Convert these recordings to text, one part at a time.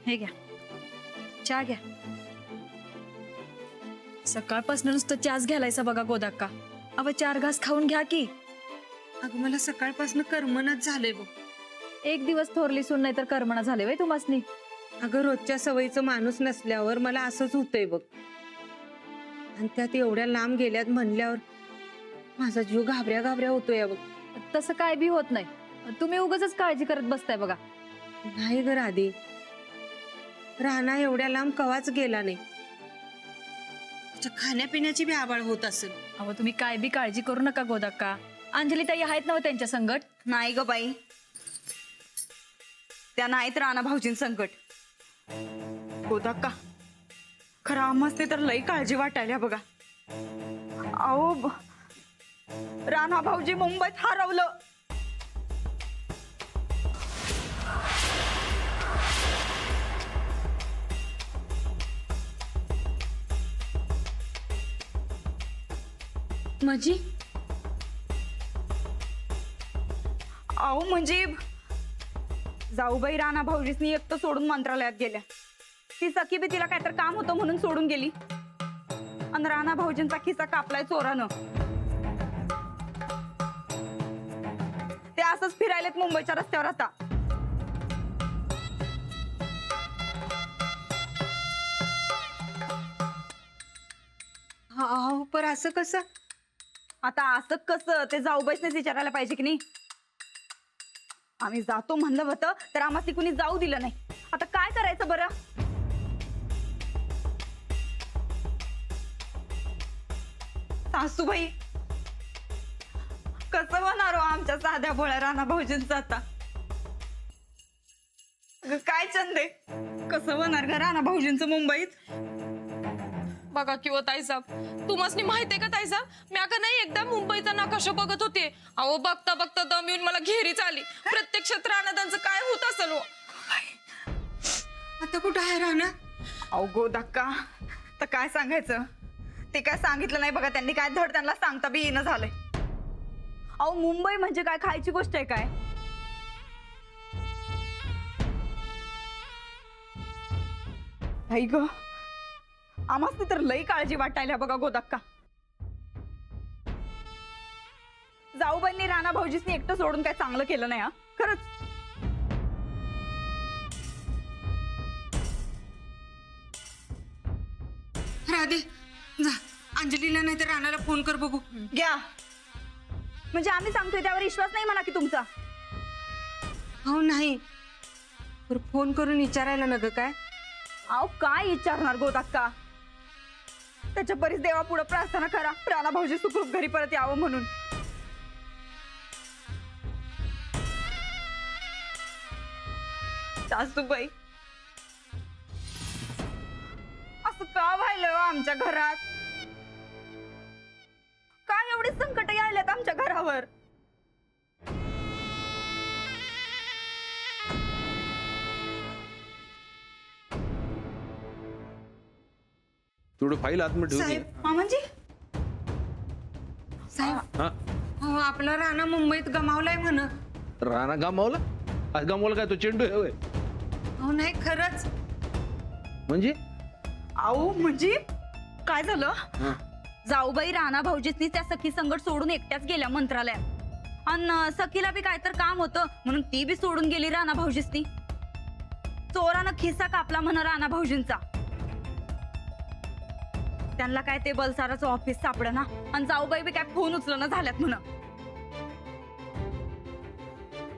हे घ्या, चहा घ्या. सकाळपासून नुसतं चहाच घ्यायलायचा बघा गोदाक्का. अव 4 घास खाऊन घ्या की. अगं मला सकाळपासून करमनाच झालंय बघ. एक दिवस थोरली सून नाही तर करमना झाले वय तुम्हासनी. अगं रोजच्या सवयीचं माणूस नसल्यावर मला असंच होतंय बघ. आणि त्यात एवढ्या लांब गेल्यात म्हणल्यावर माझा जीव घाबऱ्या घाबऱ्या होतोय बघ. तसं काय बी होत नाही. तुम्ही उगाचच काळजी करत बसताय बघा. नाही ग राधे, राणा एवढ्या लांब कवाच गेला नाही. त्याच्या खाण्यापिण्याची बी आबाळ होत असेल. अहो तुम्ही काय बी काळजी करू नका गोदाक्का. अंजली ताई आहेत ना त्यांच्या संकट. नाही ग बाई, त्या नाहीत राणा भाऊजीं संकट. गोदाक्का खरं आम्हाला तर लई काळजी वाटायला बघा. अहो राणा भाऊजी मुंबईत हरवलं. माझी अहो म्हणजे जाऊबाई राणा भाऊजीसनी एकटं सोडून मंत्रालयात गेल्या. ती सखी बी तिला काहीतरी काम होतं म्हणून सोडून गेली. आणि राणा भाऊजींचा खिसा कापलाय चोरानं. ते असंच फिरायलेत मुंबईच्या रस्त्यावर आता. हा पर असं कसं? आता असं कसं ते जाऊबाईसनेच विचारायला पाहिजे की नाही. आम्ही जातो म्हणलं होतं तर आम्हाला कुणी जाऊ दिलं नाही. आता काय करायचं बरं? सासूबाई कसं होणार हो आमच्या साध्या भोळ्या राणा भाऊजींचं आता? अगं काय चंदे, कसं होणार ग राणा भाऊजींचं मुंबईत? बघा किंवा ताईसाब, तुम्हाला माहितीये का ताईसाब, मी का नाही एकदा मुंबईचा नकाशा बघत होते. अहो बघता बघता दम येऊन मला घेरीच आली. प्रत्यक्षात राणादांचं काय होत असेल हो. आता कुठं आहे राणा? अहो गोदाक्का तर काय सांगायचं, ते काय सांगितलं नाही बघा त्यांनी. काय धड त्यांना सांगता बी येणं झालंय. अहो मुंबई म्हणजे काय खायची गोष्ट आहे काय? आई ग, आम्हाला तर लई काळजी वाटायला बघा गोदाक्का. जाऊबाईंनी राणा भाऊजीसनी एकटं सोडून काय चांगलं केलं नाही हा, खरंच. राधे जा, अंजलीला नाही तर राणाला फोन कर बघू. घ्या, म्हणजे आम्ही सांगतोय त्यावर विश्वास नाही म्हणा की तुमचा. हो नाही, पर फोन करून विचारायला नग काय? अहो काय विचारणार गोदाक्का? त्याच्या परीस देवा पुढे प्रार्थना करा राणा भाऊजी सुखरूप घरी परत यावं म्हणून. सासूबाई असं का व्हायलं हो आमच्या घरात? काय एवढी संकट यायलेत आमच्या घरावर? थोडं फाईल आतमध्ये ठेवून ये. साहेब, मामांजी साहेब, हा हो आपला राणा मुंबईत गमावलाय म्हण. राणा गमावला? आज गमावला काय तो चेंडू आहे होय? हो नाही खरंच. म्हणजे अहो म्हणजे काय झालं? हा. जाऊबाई राणा भाऊजीसनी त्या सखी संकट सोडून एकट्याच गेल्या मंत्रालयात. आणि सखीला बी काय तर काम होतं म्हणून ती बी सोडून गेली राणा भाऊजीसनी. चोरानं खिसा कापला म्हण राणा भाऊजींचा. त्यांना काय ते बलसाराचं ऑफिस सापड ना, आणि जाऊबाई बी काय फोन उचलणं झाल्यात म्हण.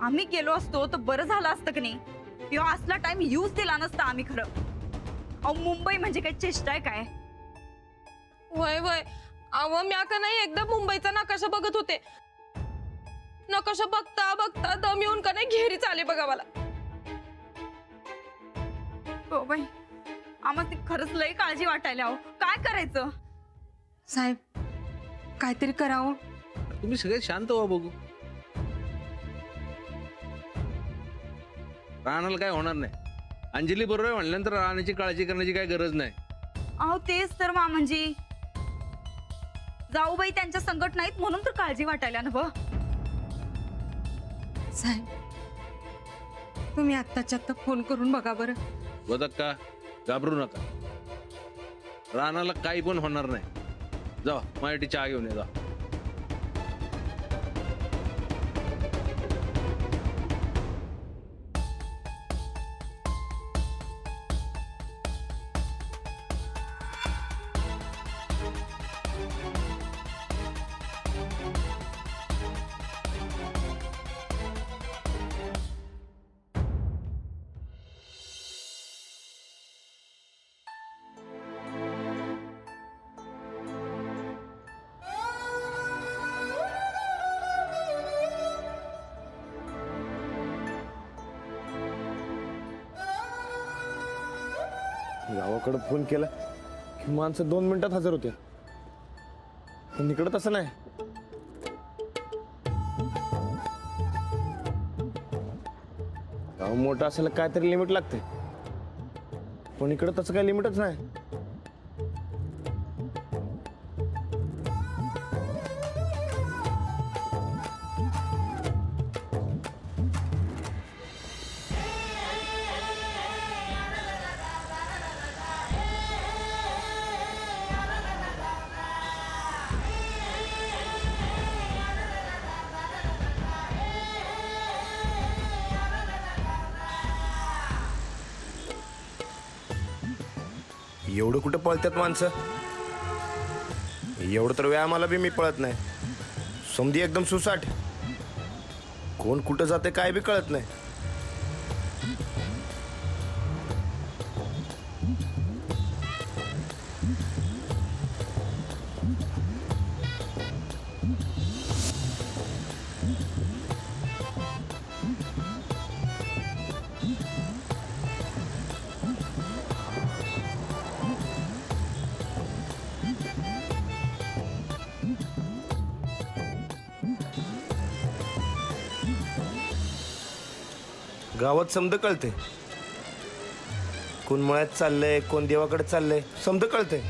आम्ही गेलो असतो तर बरं झालं असतं की नाही. किंवा असला टाइम यूज दिला नसता आम्ही खरं. अहो मुंबई म्हणजे काय चेष्टा आहे काय? वय वय, अहो मी का नाही एकदा मुंबईचा नकाशा बघत होते. नकाशा बघता बघता दम येऊन का नाही घेरीच आले बघा मला. हो बाई, आम्हाला ती खरंच लई काळजी वाटायला. अहो काय करायचं? साहेब काहीतरी करावं. तुम्ही सगळे शांत व्हा बघू. राणाला काय होणार नाही. अंजली बरोबर आहे म्हणल्यानंतर राणाची काळजी करण्याची काय गरज नाही. अहो तेच तर मामांजी, जाऊबाई त्यांच्या संकट नाहीत म्हणून तर काळजी वाटायला ना. साहेब तुम्ही आत्ताच्या आत्ता फोन करून बघा बरं. गोदक्का घाबरू नका, रानाला काही पण होणार नाही. जा माझ्यासाठी चहा घेऊन ये जा. गावाकडे फोन केला की माणसं 2 मिनिटात हजर होते, पण इकडं तसं नाही. गाव मोठं असायला काहीतरी लिमिट लागते, पण इकडं तसं काही लिमिटच नाही. एवढं कुठं पळतात माणसं, एवढं तर व्यायामाला बी मी पळत नाही. समधी एकदम सुसाट, कोण कुठं जाते काय बी कळत नाही. गावात समद कळते, कोण मळ्यात चाललंय, कोण देवाकडे चाललंय, समद कळते.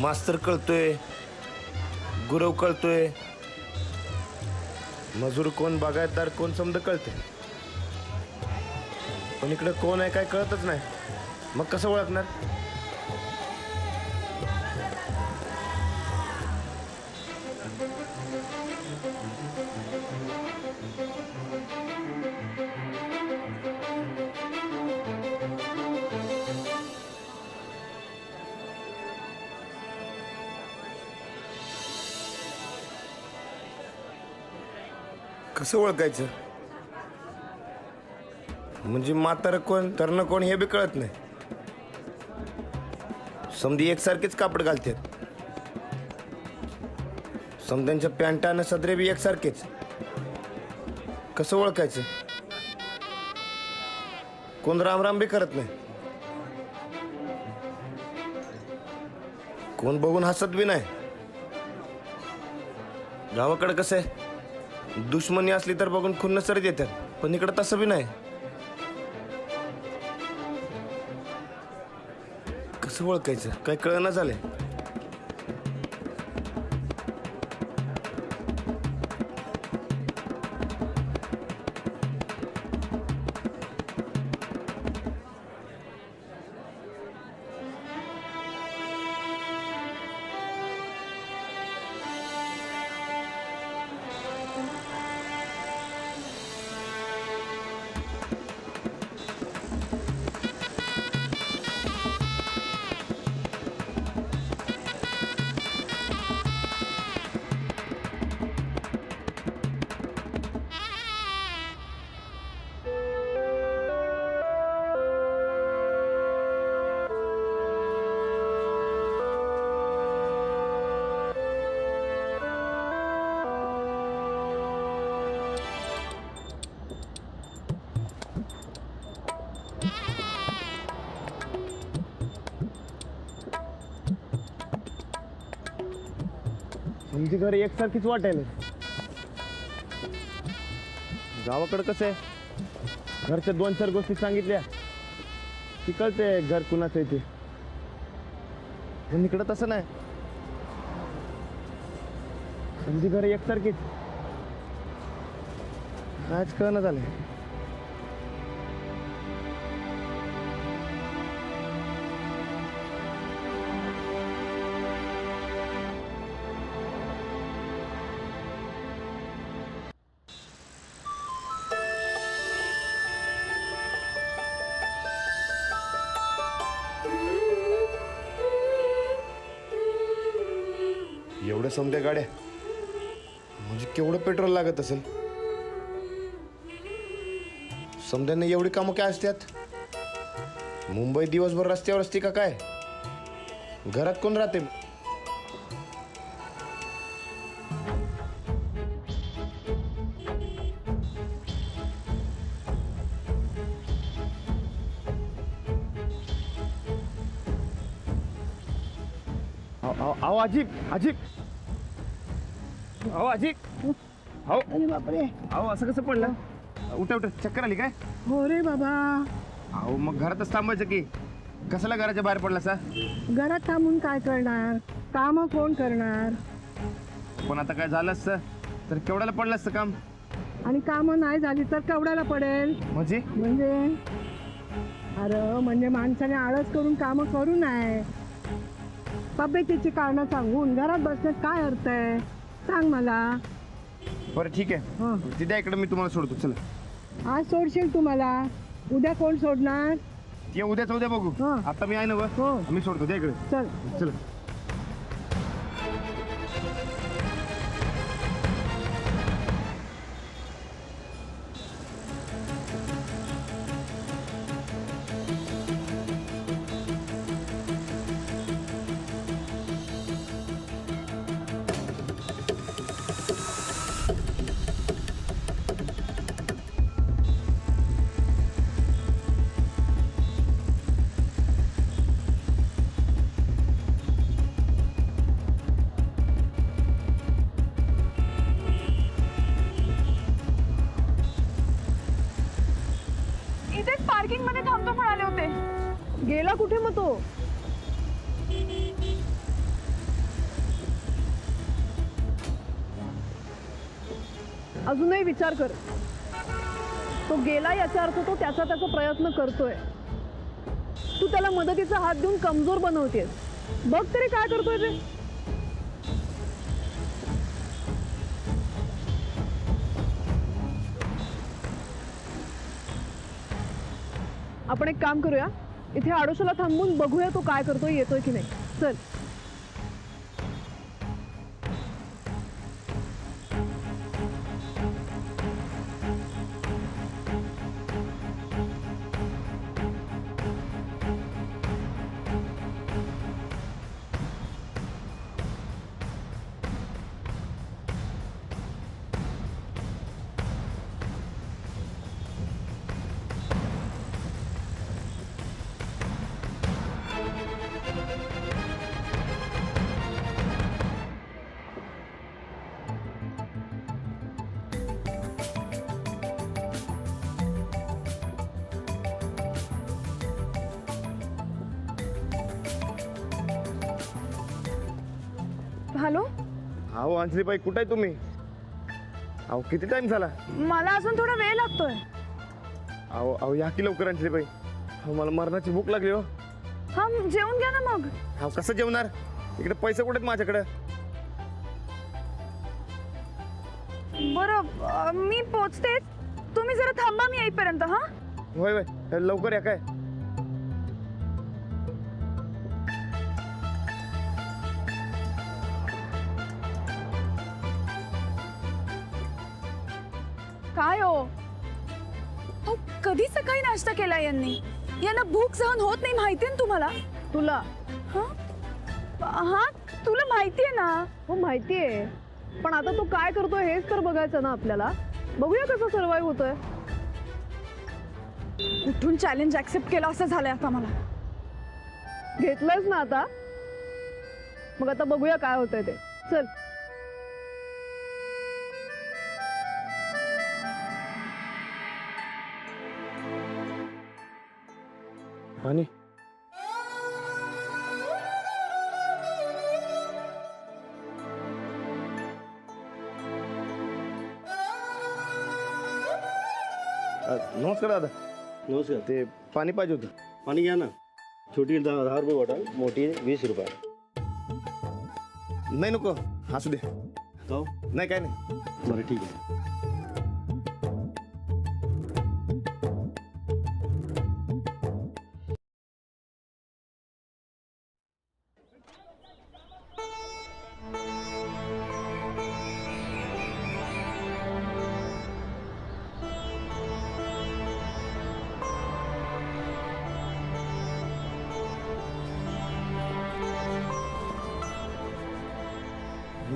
मास्तर कळतोय, गुरव कळतोय, मजूर कोण, बागायतदार कोण, समद कळते. पण इकडे कोण आहे काय कळतच नाही, मग कसं ओळखणार? कसं ओळखायचं? म्हणजे म्हातारं कोण, तरुण कोण हे बी कळत नाही. समधी एकसारखेच कापड घालतात, समध्यांच्या पॅन्टा आणि सदरे बी एकसारखेच. कसं ओळखायचं? कोण रामराम बी करत नाही, कोण बघून हसत बी नाही. गावाकडे कसं आहे, दुश्मनी असली तर बघून खुन्नस सरीत येतात, पण इकडं तसं बी नाही. कसं ओळखायचं काय कळना झालंय. आमची घर एकसारखीच वाटायला. गावाकडं कसं आहे, घरच्या 2-4 गोष्टी सांगितल्या की कळते घर कुणाचं आहे ते, पण इकडं तसं नाही. आमची घर एकसारखीच, कायच कळना झालंय. एवढ्या समध्या गाड्या म्हणजे केवढं पेट्रोल लागत असेल. समध्यांना एवढी कामं काय असतात. मुंबई दिवसभर रस्त्यावर असते का काय. घरात कोण राहते. अहो अजिब अजिब. अहो अजिब. अहो अरे बापरे. अहो असं कसं पडलं. उठा उठा चक्कर आली काय. हो रे बाबा. अहो मग घरातच थांबायचं की. कशाला घराच्या बाहेर पडला सा. घरात थांबून काय करणार. काम कोण करणार. पण आता काय झालं असतं तर केवढ्याला पडलं असतं काम. आणि काम नाही झाली तर केवढ्याला पडेल. म्हणजे अरे म्हणजे माणसाने आळस करून काम करू नये. तब्येतीची कारणं सांगून घरात बसण्यात काय अर्थ आहे सांग मला. बरं ठीक आहे. हं. तिथे इकडे मी तुम्हाला सोडतो. चला. आज सोडशील तुम्हाला. उद्या कोण सोडणार. ते उद्याच उद्या बघू. हं. आता मी आहे ना हो. मी सोडतो त्या इकडे. चल. चला. इथेच पार्किंग मध्ये थांबतो म्हणाले होते. गेला कुठे मग तो. अजूनही विचार कर. तो गेला याचा अर्थ तो त्याचा प्रयत्न करतोय. तू त्याला मदतीचा हात देऊन कमजोर बनवतेस. बघ तरी काय करतोय ते. आपण एक काम करूया. इथे आडोशाला थांबून बघूया तो काय करतोय येतोय की नाही. चल. हॅलो. अहो अंजलीबाई कुठे आहे तुम्ही. अहो किती टाइम झाला. मला अजून थोडा वेळ लागतोय. अहो अहो या की लवकर अंजलीबाई. अहो मला मरणाची भूक लागली हो. हा जेवून घ्या ना मग. अहो कसं जेवणार. इकडे पैसे कुठे आहेत माझ्याकडे. बरं मी पोचते. तुम्ही जरा थांबा मी येईपर्यंत. हा होय होय लवकर या काय. काय हो. अहो, कधी सकाळी नाश्ता केला यांनी. यांना भूक सहन होत नाही माहितीये ना तुम्हाला. तुला. हा तुला माहितीये ना. हो माहितीये. पण आता तो काय करतोय हेच तर बघायचं ना आपल्याला. बघूया कसं सर्वाइव्ह होतोय. कुठून चॅलेंज ऍक्सेप्ट केलं असं झालंय आता मला. घेतलंच ना आता. मग आता बघूया काय होतंय ते. चल. आणि नमस्कार दादा. नमस्कार. ते पाणी पाहिजे होतं. पाणी घ्या ना. छोटी 10 रुपये बॉटल, मोठी 20 रुपये. नाही नको असू दे. हो नाही काय नाही. बरं ठीक आहे.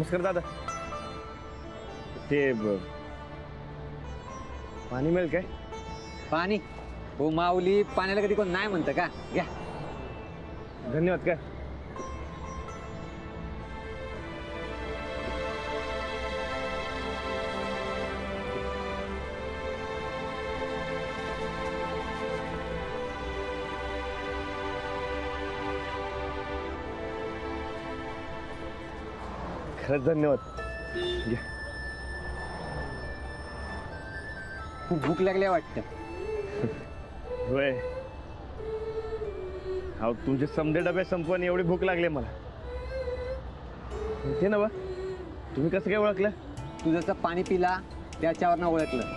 नमस्कार दादा. ते पाणी मिळेल काय? पाणी? हो माऊली, पाण्याला कधी कोण नाही म्हणतं का? घ्या. धन्यवाद. काय खरंच धन्यवाद. घ्या. खूप भूक लागली वाटतं. होय. अहो तुमचे समजे डबे संपवून एवढी भूक लागली मला. ते ना बा, तुम्ही कसं काय ओळखलं? तू जसं पाणी पिला त्याच्यावरनं ओळखलं.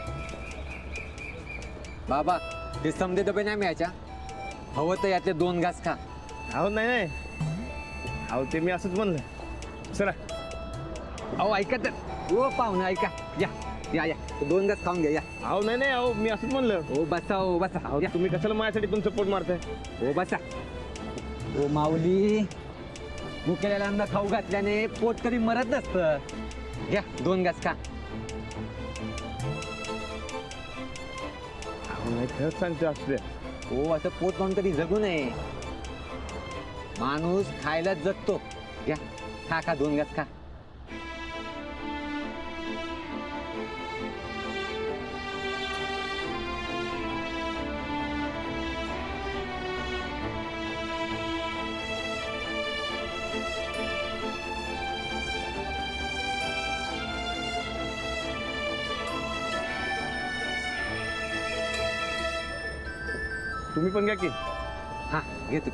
बाबा, हे समजे डबे नाही मिळायच्या. हवं तर यातले 2 घास खा. अहो नाही. अहो ते मी असंच म्हणलं. चला. अहो ऐका तर. हो पाहुणा ऐका. या या या 2 घास खाऊन घ्या. या. अहो नाही. अहो मी असंच म्हणलं. हो बसा. हो बसा. अहो तुम्ही कशाला माझ्यासाठी तुमचं सपोर्ट मारताय? हो बसा. हो माऊली, भुकेल्याला अन्न खाऊ घातल्याने पोट कधी मरत नसतं. घ्या 2 घास खा. अहो नाही, खरंच सांगतो असू द्या. हो असं पोट म्हणून कधी जगू नये. माणूस खायला जगतो. घ्या खा 2 घास खा. तुम्ही पण घ्या की. हा घेतो.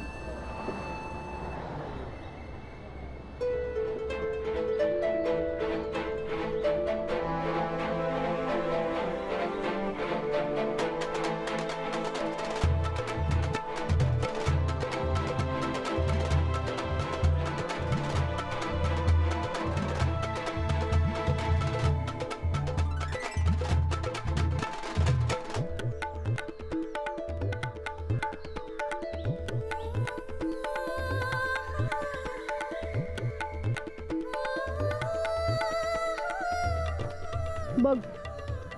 बघ,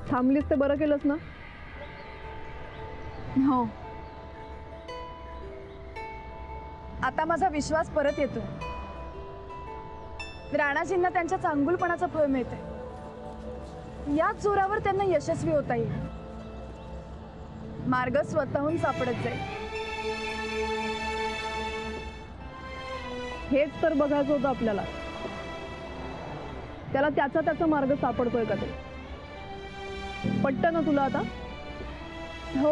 थांबलीस ते बरं केलंस ना. हो, आता माझा विश्वास परत येतो. राणाजींना त्यांच्या चांगुलपणाचं फळ मिळतंय. याच जोरावर त्यांना यशस्वी होता येईल. मार्ग स्वतःहून सापडत जाईल. हेच तर बघायचं होतं आपल्याला. त्याला त्याचा मार्ग सापडतोय का ते. पटतं ना तुला आता? हो,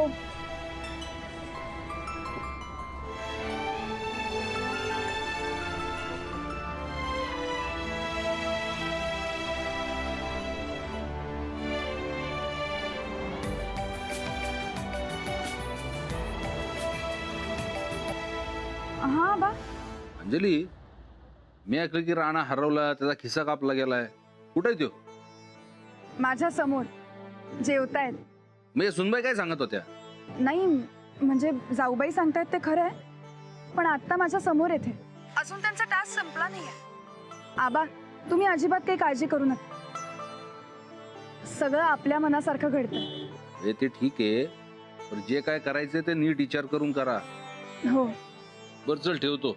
हा बा. अंजली, मी ऐकलं की राणा हरवला, त्याचा खिस्सा कापला गेलाय. कुठे तो? माझ्या समोर जेवतायत. म्हणजे सुनबाई काय सांगत होत्या? नाही म्हणजे जाऊबाई सांगतायत ते खरं आहे, पण आता माझ्या समोर येते. अजून त्यांचा टास्क संपला नाहीये. आबा, तुम्ही अजिबात काही काळजी करू नका. सगळं आपल्या मनासारखं घडतं. हे ते ठीक आहे, पण जे काय करायचं ते नीट विचार करून करा. हो. बरं चल ठेवतो.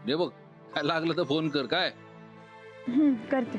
हे बघ, काय लागलं तर फोन कर. काय करते.